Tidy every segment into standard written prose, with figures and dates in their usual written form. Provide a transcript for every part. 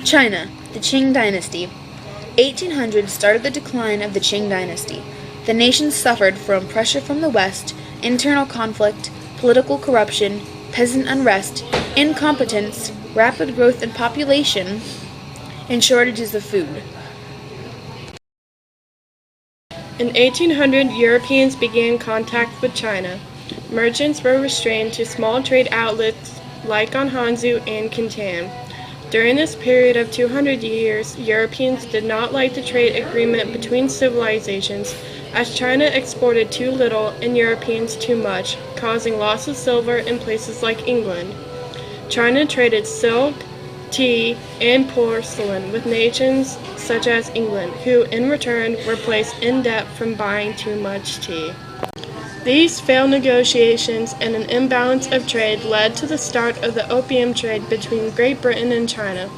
China, the Qing Dynasty. 1800 started the decline of the Qing Dynasty. The nation suffered from pressure from the West, internal conflict, political corruption, peasant unrest, incompetence, rapid growth in population, and shortages of food. In 1800, Europeans began contact with China. Merchants were restrained to small trade outlets like on Hanzhou and Canton. During this period of 200 years, Europeans did not like the trade agreement between civilizations, as China exported too little and Europeans too much, causing loss of silver in places like England. China traded silk, tea, and porcelain with nations such as England, who in return were placed in debt from buying too much tea. These failed negotiations and an imbalance of trade led to the start of the opium trade between Great Britain and China.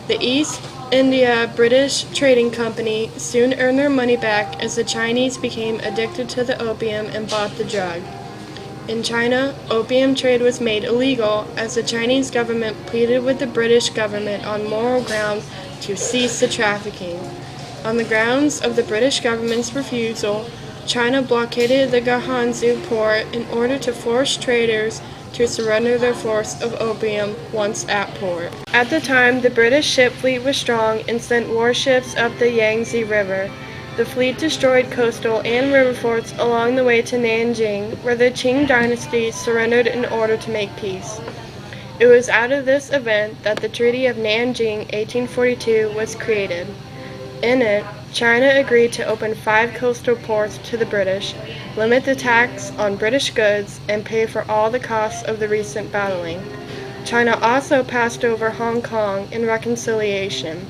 The East India British Trading Company soon earned their money back as the Chinese became addicted to the opium and bought the drug. In China, opium trade was made illegal as the Chinese government pleaded with the British government on moral grounds to cease the trafficking. On the grounds of the British government's refusal, China blockaded the Hanzhou port in order to force traders to surrender their force of opium once at port. At the time, the British ship fleet was strong and sent warships up the Yangtze River. The fleet destroyed coastal and river forts along the way to Nanjing, where the Qing Dynasty surrendered in order to make peace. It was out of this event that the Treaty of Nanjing 1842 was created. In it, China agreed to open 5 coastal ports to the British, limit the tax on British goods, and pay for all the costs of the recent battling. China also passed over Hong Kong in reconciliation.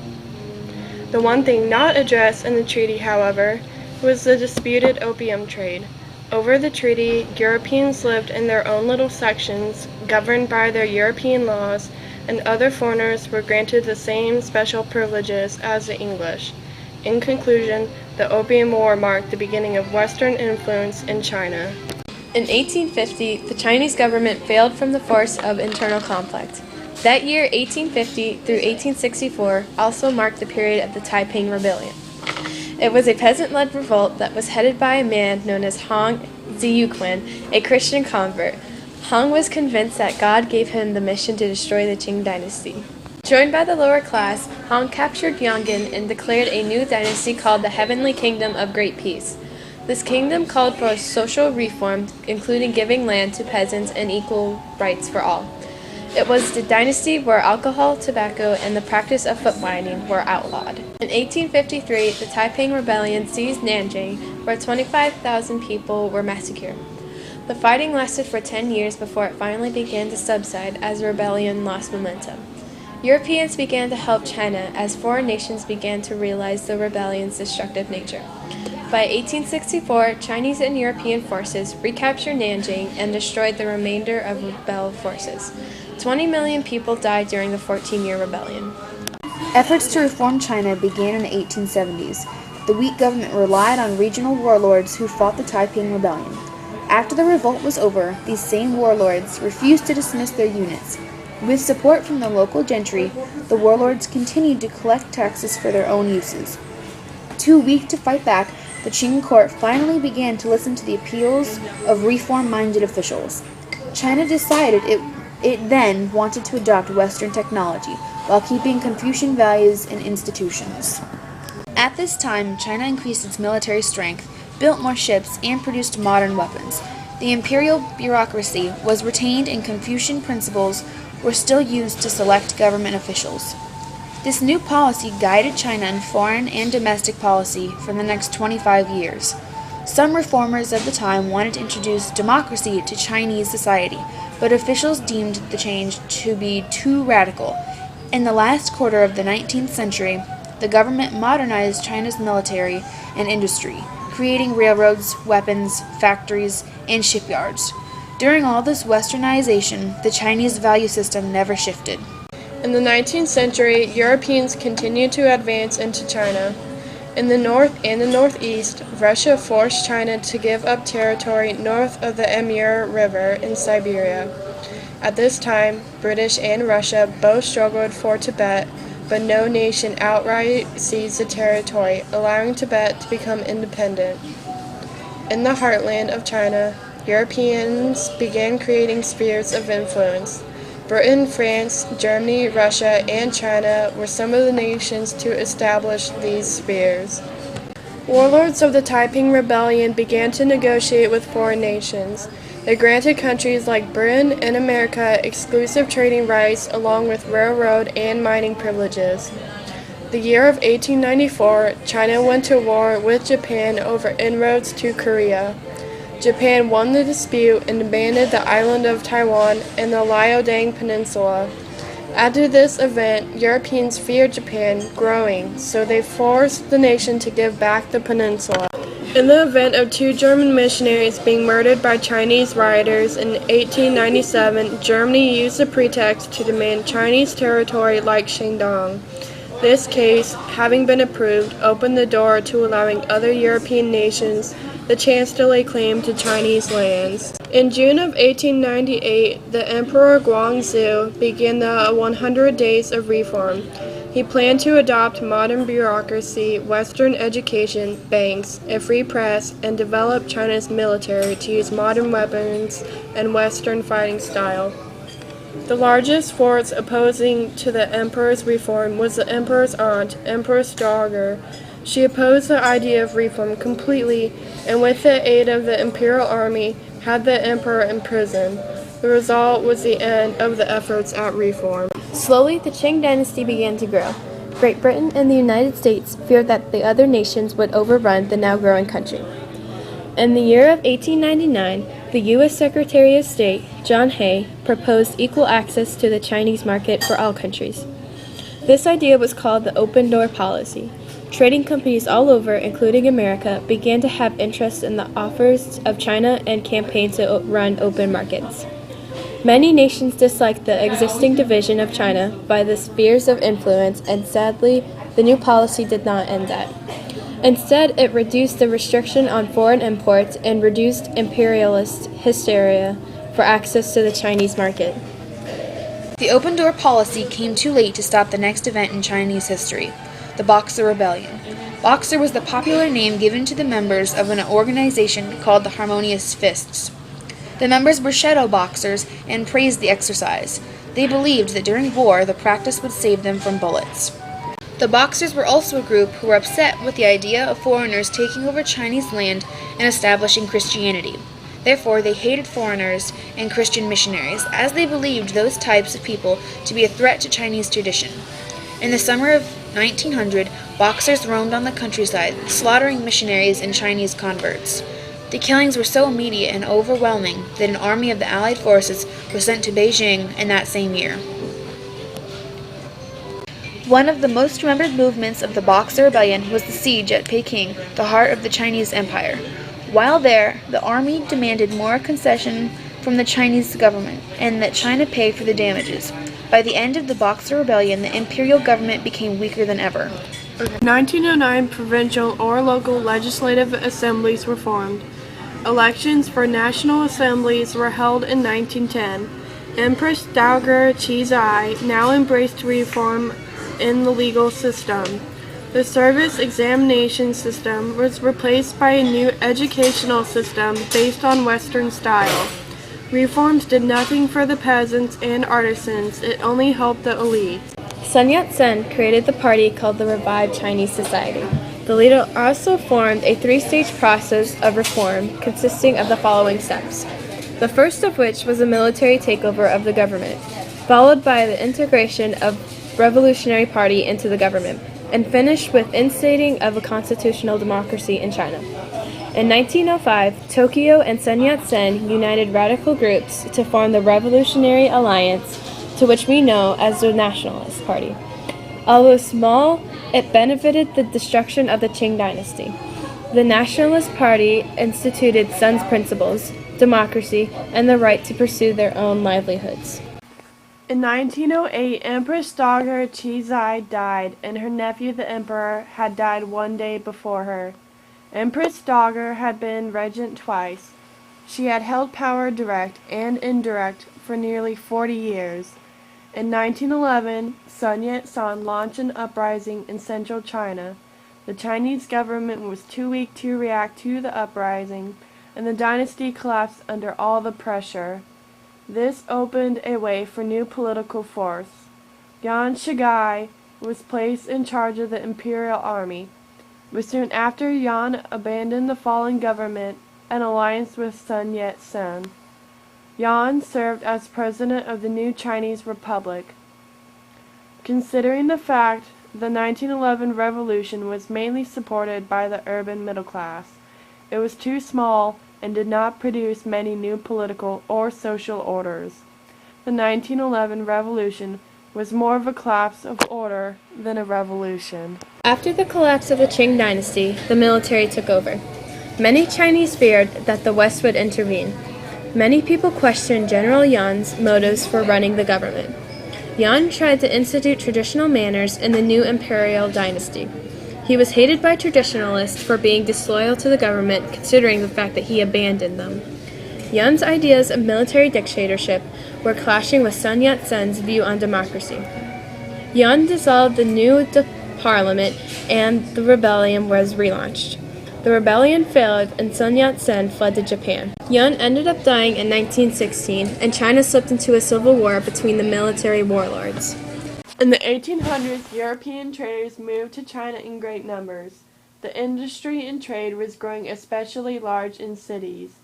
The one thing not addressed in the treaty, however, was the disputed opium trade. Over the treaty, Europeans lived in their own little sections, governed by their European laws, and other foreigners were granted the same special privileges as the English. In conclusion, the Opium War marked the beginning of Western influence in China. In 1850, the Chinese government failed from the force of internal conflict. That year, 1850 through 1864, also marked the period of the Taiping Rebellion. It was a peasant-led revolt that was headed by a man known as Hong Ziyuquan, a Christian convert. Hong was convinced that God gave him the mission to destroy the Qing Dynasty. Joined by the lower class, Hong captured Yangon and declared a new dynasty called the Heavenly Kingdom of Great Peace. This kingdom called for social reform, including giving land to peasants and equal rights for all. It was the dynasty where alcohol, tobacco, and the practice of foot binding were outlawed. In 1853, the Taiping Rebellion seized Nanjing, where 25,000 people were massacred. The fighting lasted for 10 years before it finally began to subside as the rebellion lost momentum. Europeans began to help China as foreign nations began to realize the rebellion's destructive nature. By 1864, Chinese and European forces recaptured Nanjing and destroyed the remainder of rebel forces. 20 million people died during the 14-year rebellion. Efforts to reform China began in the 1870s. The weak government relied on regional warlords who fought the Taiping Rebellion. After the revolt was over, these same warlords refused to dismiss their units. With support from the local gentry, the warlords continued to collect taxes for their own uses. Too weak to fight back, the Qing court finally began to listen to the appeals of reform-minded officials. China decided it then wanted to adopt Western technology while keeping Confucian values and institutions. At this time, China increased its military strength, built more ships, and produced modern weapons. The imperial bureaucracy was retained and Confucian principles were still used to select government officials. This new policy guided China in foreign and domestic policy for the next 25 years. Some reformers of the time wanted to introduce democracy to Chinese society, but officials deemed the change to be too radical. In the last quarter of the 19th century, the government modernized China's military and industry, creating railroads, weapons, factories, and shipyards. During all this westernization, the Chinese value system never shifted. In the 19th century, Europeans continued to advance into China. In the north and the northeast, Russia forced China to give up territory north of the Amur River in Siberia. At this time, British and Russia both struggled for Tibet, but no nation outright seized the territory, allowing Tibet to become independent. In the heartland of China, Europeans began creating spheres of influence. Britain, France, Germany, Russia, and China were some of the nations to establish these spheres. Warlords of the Taiping Rebellion began to negotiate with foreign nations. They granted countries like Britain and America exclusive trading rights along with railroad and mining privileges. The year of 1894, China went to war with Japan over inroads to Korea. Japan won the dispute and demanded the island of Taiwan and the Liaodong Peninsula. After this event, Europeans feared Japan growing, so they forced the nation to give back the peninsula. In the event of 2 German missionaries being murdered by Chinese rioters in 1897, Germany used the pretext to demand Chinese territory like Shandong. This case, having been approved, opened the door to allowing other European nations the chance to lay claim to Chinese lands. In June of 1898, the Emperor Guangxu began the 100 Days of Reform. He planned to adopt modern bureaucracy, Western education, banks, a free press, and develop China's military to use modern weapons and Western fighting style. The largest force opposing to the emperor's reform was the emperor's aunt, Empress Dowager. She opposed the idea of reform completely, and with the aid of the imperial army, had the emperor imprisoned. The result was the end of the efforts at reform. Slowly, the Qing Dynasty began to grow. Great Britain and the United States feared that the other nations would overrun the now growing country. In the year of 1899, the U.S. Secretary of State, John Hay, proposed equal access to the Chinese market for all countries. This idea was called the open door policy. Trading companies all over, including America, began to have interest in the offers of China and campaigned to run open markets. Many nations disliked the existing division of China by the spheres of influence, and sadly, the new policy did not end that. Instead, it reduced the restriction on foreign imports and reduced imperialist hysteria for access to the Chinese market. The open door policy came too late to stop the next event in Chinese history, the Boxer Rebellion. Boxer was the popular name given to the members of an organization called the Harmonious Fists. The members were shadow boxers and praised the exercise. They believed that during war the practice would save them from bullets. The Boxers were also a group who were upset with the idea of foreigners taking over Chinese land and establishing Christianity. Therefore, they hated foreigners and Christian missionaries, as they believed those types of people to be a threat to Chinese tradition. In the summer of 1900, Boxers roamed on the countryside, slaughtering missionaries and Chinese converts. The killings were so immediate and overwhelming that an army of the Allied forces was sent to Beijing in that same year. One of the most remembered movements of the Boxer Rebellion was the siege at Peking, the heart of the Chinese Empire. While there, the army demanded more concession from the Chinese government, and that China pay for the damages. By the end of the Boxer Rebellion, the imperial government became weaker than ever. 1909 provincial or local legislative assemblies were formed. Elections for national assemblies were held in 1910. Empress Dowager Qizai now embraced reform in the legal system. The service examination system was replaced by a new educational system based on Western style. Reforms did nothing for the peasants and artisans, it only helped the elite. Sun Yat-sen created the party called the Revived Chinese Society. The leader also formed a 3-stage process of reform consisting of the following steps. The first of which was a military takeover of the government, followed by the integration of Revolutionary Party into the government, and finished with instating of a constitutional democracy in China. In 1905, Tokyo and Sun Yat-sen united radical groups to form the Revolutionary Alliance, to which we know as the Nationalist Party. Although small, it benefited the destruction of the Qing Dynasty. The Nationalist Party instituted Sun's principles, democracy, and the right to pursue their own livelihoods. In 1908, Empress Dowager Qizai died, and her nephew the emperor had died one day before her. Empress Dowager had been regent twice. She had held power direct and indirect for nearly 40 years. In 1911, Sun Yat-sen launched an uprising in central China. The Chinese government was too weak to react to the uprising, and the dynasty collapsed under all the pressure. This opened a way for new political force. Yuan Shigai was placed in charge of the imperial army, but soon after Yuan abandoned the fallen government and alliance with Sun Yat-sen. Yuan served as president of the new Chinese Republic. Considering the fact the 1911 revolution was mainly supported by the urban middle class, it was too small and did not produce many new political or social orders. The 1911 revolution was more of a collapse of order than a revolution. After the collapse of the Qing Dynasty, the military took over. Many Chinese feared that the West would intervene. Many people questioned General Yuan's motives for running the government. Yuan tried to institute traditional manners in the new imperial dynasty. He was hated by traditionalists for being disloyal to the government, considering the fact that he abandoned them. Yuan's ideas of military dictatorship were clashing with Sun Yat-sen's view on democracy. Yuan dissolved the new parliament and the rebellion was relaunched. The rebellion failed and Sun Yat-sen fled to Japan. Yuan ended up dying in 1916 and China slipped into a civil war between the military warlords. In the 1800s, European traders moved to China in great numbers. The industry and trade was growing especially large in cities.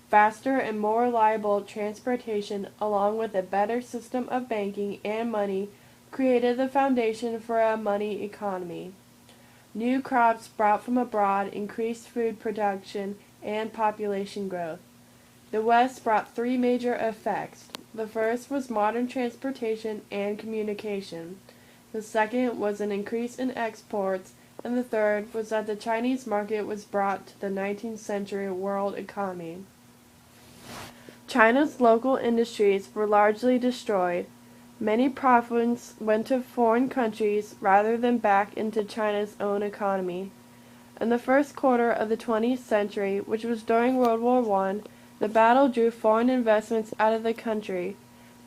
Faster and more reliable transportation, along with a better system of banking and money, created the foundation for a money economy. New crops brought from abroad increased food production and population growth. The West brought three major effects. The first was modern transportation and communication. The second was an increase in exports, and the third was that the Chinese market was brought to the 19th century world economy. China's local industries were largely destroyed. Many profits went to foreign countries rather than back into China's own economy. In the first quarter of the 20th century, which was during World War I, the battle drew foreign investments out of the country.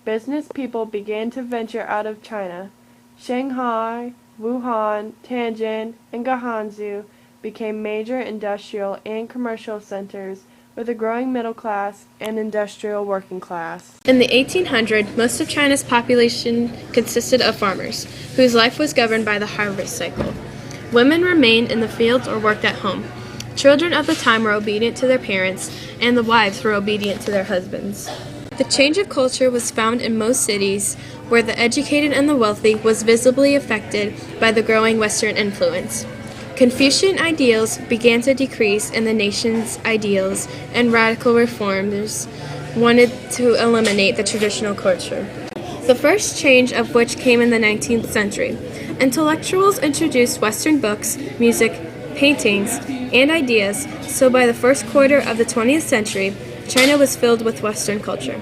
Business people began to venture out of China. Shanghai, Wuhan, Tianjin, and Guangzhou became major industrial and commercial centers with a growing middle class and industrial working class. In the 1800s, most of China's population consisted of farmers, whose life was governed by the harvest cycle. Women remained in the fields or worked at home. Children of the time were obedient to their parents, and the wives were obedient to their husbands. The change of culture was found in most cities, where the educated and the wealthy was visibly affected by the growing Western influence. Confucian ideals began to decrease in the nation's ideals, and radical reformers wanted to eliminate the traditional culture. The first change of which came in the 19th century. Intellectuals introduced Western books, music, paintings, and ideas, so by the first quarter of the 20th century, China was filled with Western culture.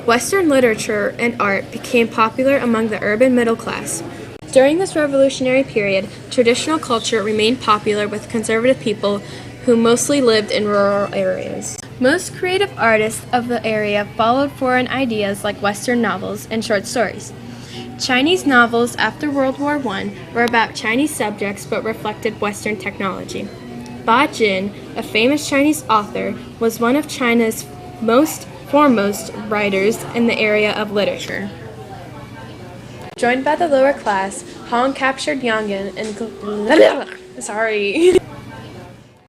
Western literature and art became popular among the urban middle class. During this revolutionary period, traditional culture remained popular with conservative people who mostly lived in rural areas. Most creative artists of the area followed foreign ideas like Western novels and short stories. Chinese novels after World War I were about Chinese subjects but reflected Western technology. Ba Jin, a famous Chinese author, was one of China's foremost writers in the area of literature. Joined by the lower class, Han captured Yangon and